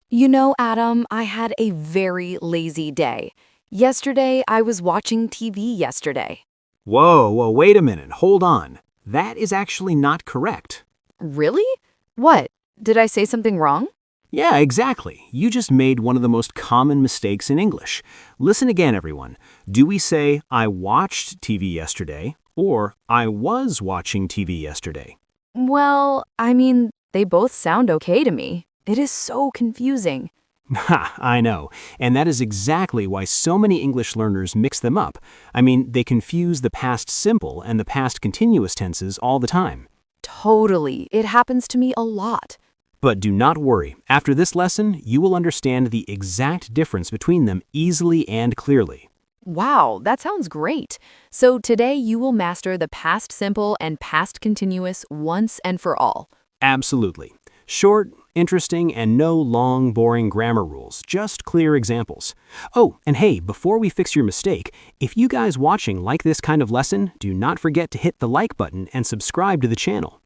You know, Adam, I had a very lazy day. Yesterday, I was watching TV yesterday. Whoa, wait a minute, hold on. That is actually not correct. Really? What? Did I say something wrong? Yeah, exactly. You just made one of the most common mistakes in English. Listen again, everyone. Do we say, I watched TV yesterday, or I was watching TV yesterday? Well, I mean, they both sound okay to me. It is so confusing. Ha, I know. And that is exactly why so many English learners mix them up. I mean, they confuse the past simple and the past continuous tenses all the time. Totally. It happens to me a lot. But do not worry. After this lesson, you will understand the exact difference between them easily and clearly. Wow, that sounds great. So today you will master the past simple and past continuous once and for all. Absolutely. Short, interesting, and no long, boring grammar rules, just clear examples. Oh, and hey, before we fix your mistake, if you guys watching like this kind of lesson, do not forget to hit the like button and subscribe to the channel.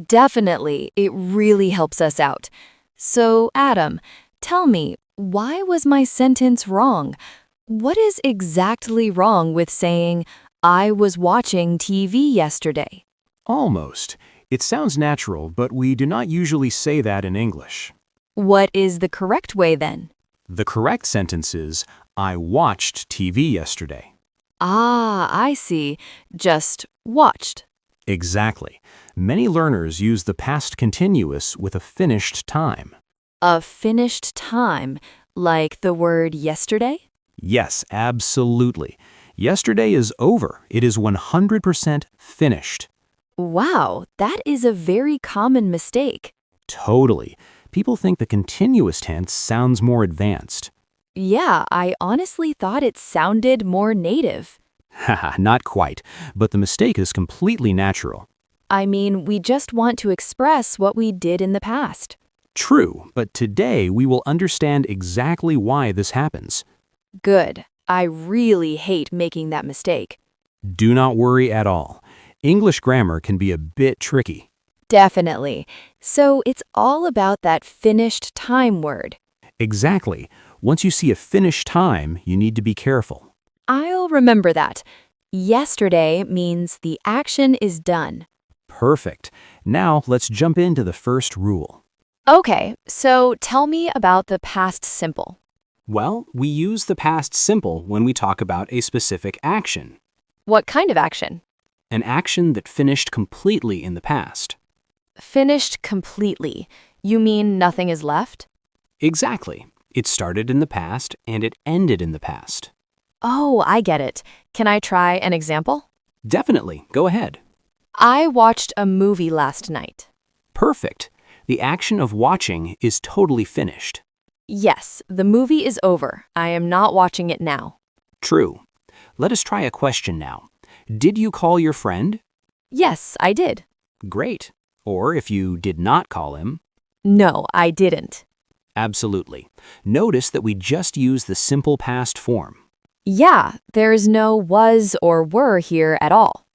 Definitely, it really helps us out. So, Adam, tell me, why was my sentence wrong? What is exactly wrong with saying, I was watching TV yesterday? Almost. It sounds natural, but we do not usually say that in English. What is the correct way then? The correct sentence is, I watched TV yesterday. Ah, I see. Just watched. Exactly. Many learners use the past continuous with a finished time. A finished time, like the word yesterday? Yes, absolutely. Yesterday is over. It is 100% finished. Wow, that is a very common mistake. Totally. People think the continuous tense sounds more advanced. Yeah, I honestly thought it sounded more native. Haha, not quite, but the mistake is completely natural. I mean, we just want to express what we did in the past. True, but today we will understand exactly why this happens. Good. I really hate making that mistake. Do not worry at all. English grammar can be a bit tricky. Definitely. So it's all about that finished time word. Exactly. Once you see a finished time, you need to be careful. I'll remember that. Yesterday means the action is done. Perfect. Now let's jump into the first rule. Okay, so tell me about the past simple. Well, we use the past simple when we talk about a specific action. What kind of action? An action that finished completely in the past. Finished completely. You mean nothing is left? Exactly. It started in the past and it ended in the past. Oh, I get it. Can I try an example? Definitely. Go ahead. I watched a movie last night. Perfect. The action of watching is totally finished. Yes, the movie is over. I am not watching it now. True. Let us try a question now. Did you call your friend? Yes, I did. Great. Or if you did not call him, No, I didn't. absolutely. Notice that we just use the simple past form. Yeah, there's no was or were here at all.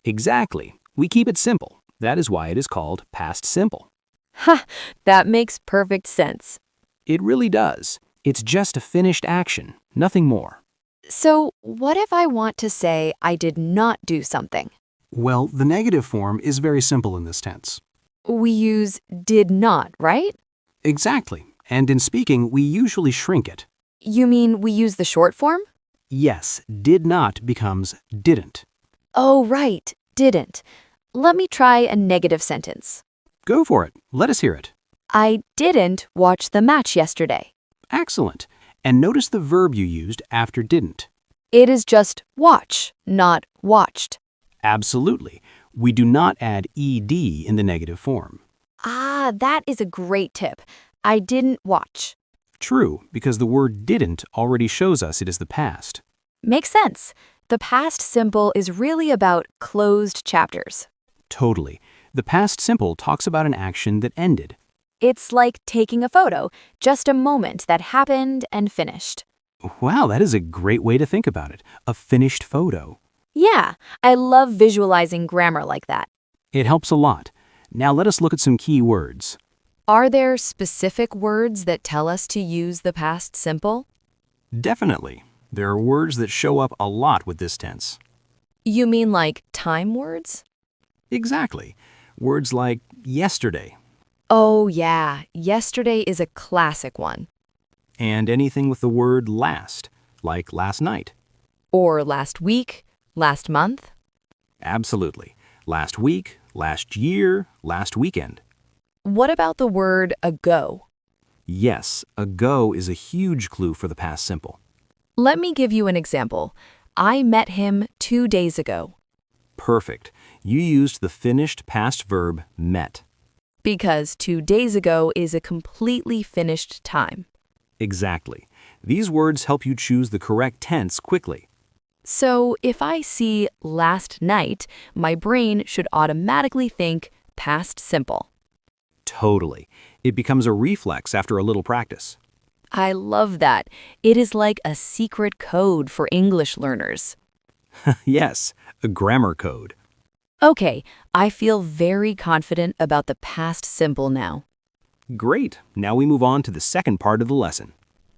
Exactly. We keep it simple. That is why it is called past simple. Ha, that makes perfect sense. It really does. It's just a finished action, nothing more. So, what if I want to say I did not do something? Well, the negative form is very simple in this tense. We use did not, right? Exactly. And in speaking, we usually shrink it. You mean we use the short form? Yes, did not becomes didn't. Oh, right, didn't. Let me try a negative sentence. Go for it. Let us hear it. I didn't watch the match yesterday. Excellent. And notice the verb you used after didn't. It is just watch, not watched. Absolutely. We do not add ed in the negative form. Ah, that is a great tip. I didn't watch. True, because the word didn't already shows us it is the past. Makes sense. The past simple is really about closed chapters. Totally. The past simple talks about an action that ended. It's like taking a photo, just a moment that happened and finished. Wow, that is a great way to think about it. A finished photo. Yeah, I love visualizing grammar like that. It helps a lot. Now let us look at some key words. Are there specific words that tell us to use the past simple? Definitely. There are words that show up a lot with this tense. You mean like time words? Exactly. Words like yesterday Oh, yeah. Yesterday is a classic one. and anything with the word last, like last night. Or last week, last month. Absolutely. Last week, last year, last weekend. What about the word ago? Yes, ago is a huge clue for the past simple. Let me give you an example. I met him 2 days ago. Perfect. You used the finished past verb met. Because 2 days ago is a completely finished time. Exactly. These words help you choose the correct tense quickly. So if I see last night, my brain should automatically think past simple. Totally. It becomes a reflex after a little practice. I love that. It is like a secret code for English learners. Yes, a grammar code. Okay, I feel very confident about the past simple now. Great. Now we move on to the second part of the lesson.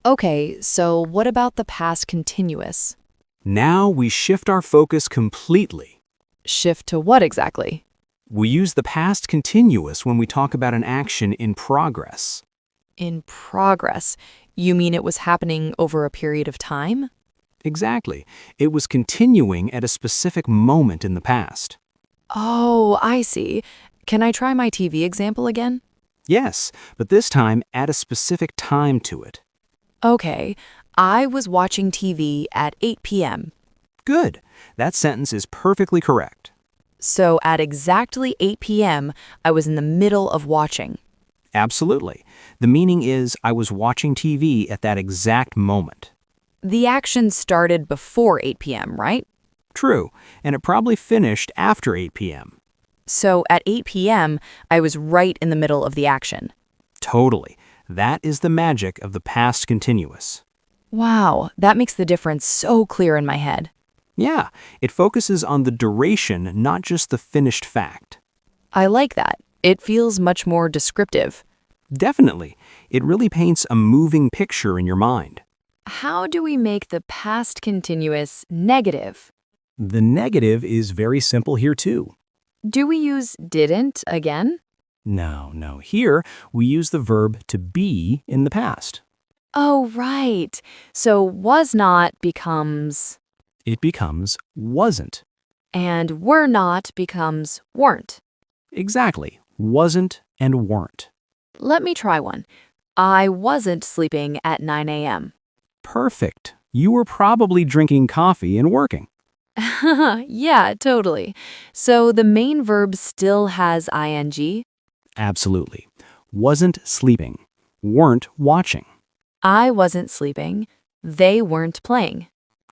Okay, so what about the past continuous? Now we shift our focus completely. Shift to what exactly? We use the past continuous when we talk about an action in progress. In progress. You mean it was happening over a period of time? Exactly. It was continuing at a specific moment in the past. Oh, I see. Can I try my TV example again? Yes, but this time add a specific time to it. Okay, I was watching TV at 8 p.m. Good. That sentence is perfectly correct. So at exactly 8 p.m., I was in the middle of watching. Absolutely. The meaning is I was watching TV at that exact moment. The action started before 8 p.m., right? True, and it probably finished after 8 p.m. So at 8 p.m., I was right in the middle of the action. Totally. That is the magic of the past continuous. Wow, that makes the difference so clear in my head. Yeah, it focuses on the duration, not just the finished fact. I like that. It feels much more descriptive. Definitely. It really paints a moving picture in your mind. How do we make the past continuous negative? The negative is very simple here too. Do we use didn't again? No. Here, we use the verb to be in the past. Oh, right. So was not becomes, It becomes wasn't. and were not becomes weren't. Exactly. Wasn't and weren't. Let me try one. I wasn't sleeping at 9 a.m. Perfect. You were probably drinking coffee and working. Yeah, totally. So the main verb still has ing. Absolutely. Wasn't sleeping. Weren't watching. I wasn't sleeping. They weren't playing.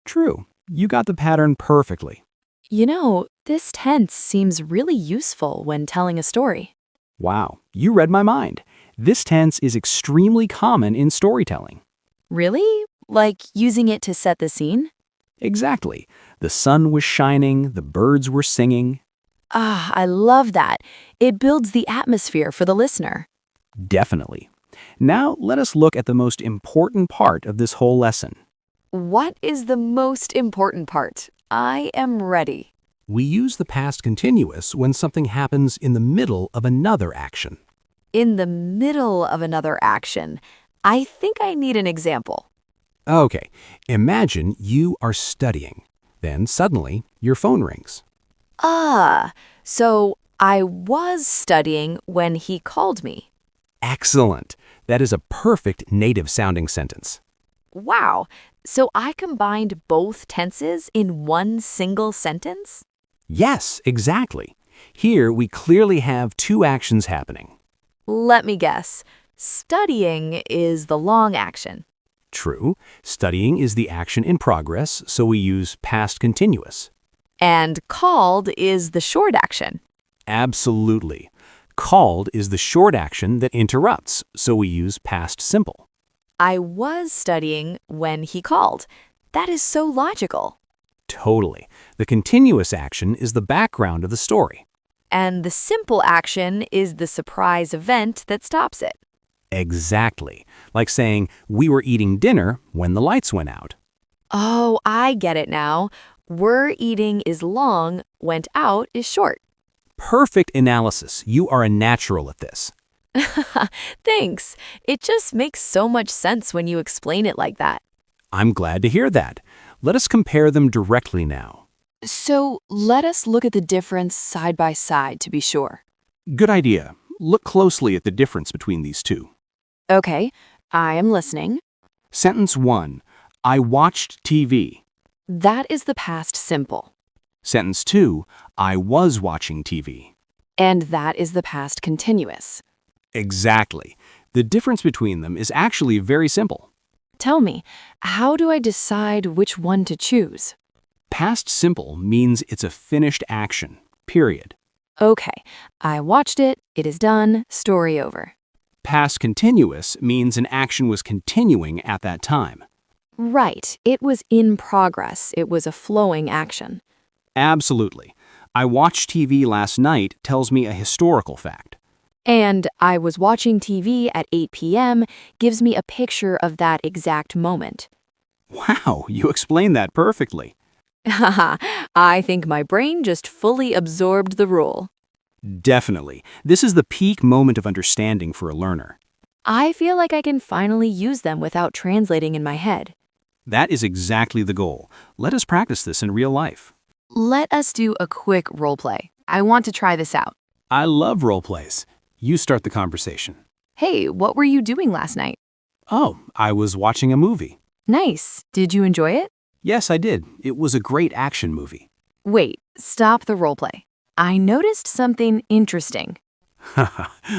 True. You got the pattern perfectly. You know, this tense seems really useful when telling a story. Wow, you read my mind. This tense is extremely common in storytelling. Really? Like using it to set the scene? Exactly. The sun was shining, the birds were singing. Ah, I love that. It builds the atmosphere for the listener. Definitely. Now let us look at the most important part of this whole lesson. What is the most important part? I am ready. We use the past continuous when something happens in the middle of another action. In the middle of another action. I think I need an example. Okay, imagine you are studying. Then suddenly, your phone rings. Ah, so I was studying when he called me. Excellent. That is a perfect native-sounding sentence. Wow, so I combined both tenses in one single sentence? Yes, exactly. Here, we clearly have two actions happening. Let me guess. Studying is the long action. True, studying is the action in progress, so we use past continuous. And called is the short action. Absolutely. Called is the short action that interrupts, so we use past simple. I was studying when he called. That is so logical. Totally. The continuous action is the background of the story. and the simple action is the surprise event that stops it. Exactly. Like saying, we were eating dinner when the lights went out. Oh, I get it now. Were eating is long, went out is short. Perfect analysis. You are a natural at this. Thanks. It just makes so much sense when you explain it like that. I'm glad to hear that. Let us compare them directly now. So let us look at the difference side by side to be sure. Good idea. Look closely at the difference between these two. Okay, I am listening. Sentence 1. I watched TV. That is the past simple. Sentence 2. I was watching TV. And that is the past continuous. Exactly. The difference between them is actually very simple. Tell me, how do I decide which one to choose? Past simple means it's a finished action, period. Okay, I watched it, it is done, story over. Past continuous means an action was continuing at that time. Right, it was in progress, it was a flowing action. Absolutely. I watched TV last night tells me a historical fact. And I was watching TV at 8 p.m. gives me a picture of that exact moment. Wow, you explained that perfectly. Haha, I think my brain just fully absorbed the rule. Definitely. This is the peak moment of understanding for a learner. I feel like I can finally use them without translating in my head. That is exactly the goal. Let us practice this in real life. Let us do a quick role play. I want to try this out. I love role plays. You start the conversation. Hey, what were you doing last night? Oh, I was watching a movie. Nice. Did you enjoy it? Yes, I did. It was a great action movie. Wait, stop the role play. I noticed something interesting.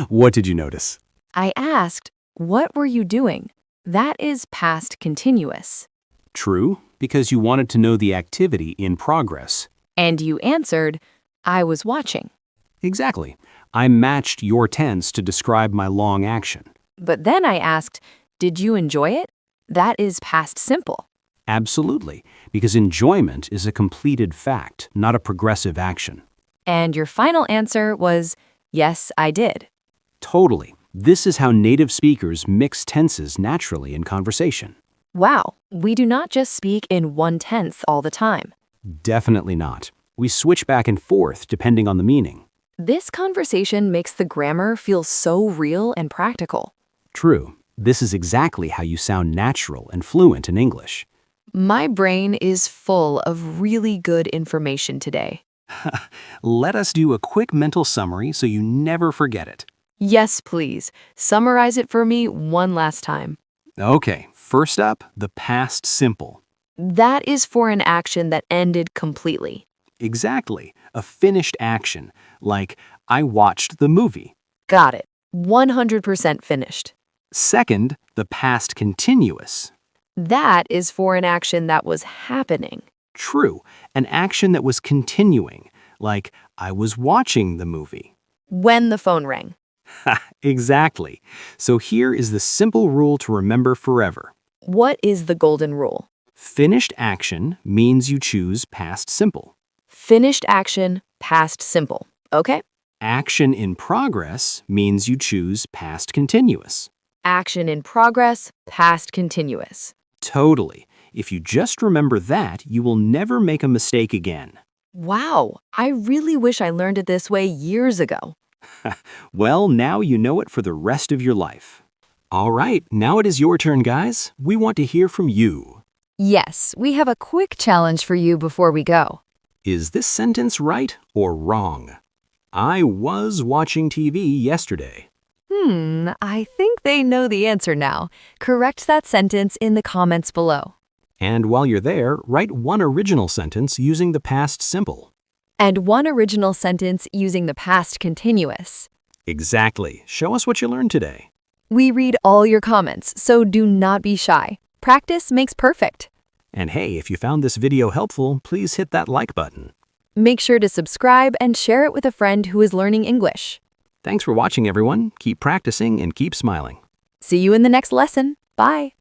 What did you notice? I asked, what were you doing? That is past continuous. True, because you wanted to know the activity in progress. And you answered, I was watching. Exactly. I matched your tense to describe my long action. But then I asked, did you enjoy it? That is past simple. Absolutely, because enjoyment is a completed fact, not a progressive action. And your final answer was, yes, I did. Totally. This is how native speakers mix tenses naturally in conversation. Wow, we do not just speak in one tense all the time. Definitely not. We switch back and forth depending on the meaning. This conversation makes the grammar feel so real and practical. True. This is exactly how you sound natural and fluent in English. My brain is full of really good information today. Let us do a quick mental summary so you never forget it. Yes, please. Summarize it for me one last time. Okay, first up, the past simple. That is for an action that ended completely. Exactly, a finished action, like I watched the movie. Got it. 100% finished. Second, the past continuous. That is for an action that was happening. True, an action that was continuing, like I was watching the movie. When the phone rang. Exactly. So here is the simple rule to remember forever. What is the golden rule? Finished action means you choose past simple. Finished action, past simple. Okay? Action in progress means you choose past continuous. Action in progress, past continuous. Totally. If you just remember that, you will never make a mistake again. Wow, I really wish I learned it this way years ago. Well, now you know it for the rest of your life. All right, now it is your turn, guys. We want to hear from you. Yes, we have a quick challenge for you before we go. Is this sentence right or wrong? I was watching TV yesterday. I think they know the answer now. Correct that sentence in the comments below. And while you're there, write one original sentence using the past simple. And one original sentence using the past continuous. Exactly. Show us what you learned today. We read all your comments, so do not be shy. Practice makes perfect. And hey, if you found this video helpful, please hit that like button. Make sure to subscribe and share it with a friend who is learning English. Thanks for watching, everyone. Keep practicing and keep smiling. See you in the next lesson. Bye.